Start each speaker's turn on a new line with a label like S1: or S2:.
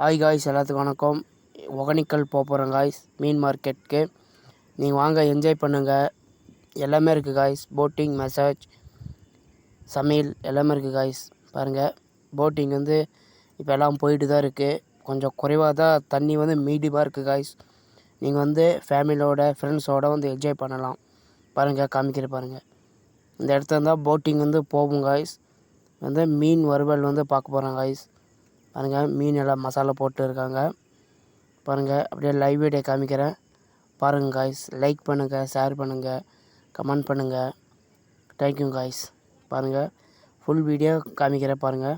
S1: Hi guys, எல்லாத்துக்கும் வணக்கம். ஒகேனக்கல் போகிறோம் காய்ஸ், மீன் மார்க்கெட்டுக்கு. நீங்கள் வாங்க, என்ஜாய் பண்ணுங்கள். எல்லாமே இருக்குது காய்ஸ். போட்டிங், மசாஜ், சமையல் எல்லாமே இருக்குது காய்ஸ். பாருங்கள், போட்டிங் இப்போ எல்லாம் போயிட்டு தான் இருக்குது. கொஞ்சம் குறைவாக தான், தண்ணி மீடியமாக இருக்குது காய்ஸ். நீங்கள் ஃபேமிலியோட ஃப்ரெண்ட்ஸோடு என்ஜாய் பண்ணலாம். பாருங்கள், காமிக்கிற பாருங்கள். இந்த இடத்துல தான் போட்டிங் போகும் காய்ஸ். மீன் வறுவல் பார்க்க போகிறோம் காய்ஸ். பாருங்கள், மீன் எல்லாம் மசாலா போட்டு இருக்காங்க. பாருங்கள், அப்படியே லைவ் வீடியோ காமிக்கிறேன். பாருங்கள் காய்ஸ். லைக் பண்ணுங்கள், ஷேர் பண்ணுங்கள், கமெண்ட் பண்ணுங்கள். Thank you guys. பாருங்கள், ஃபுல் வீடியோ காமிக்கிறேன் பாருங்கள்.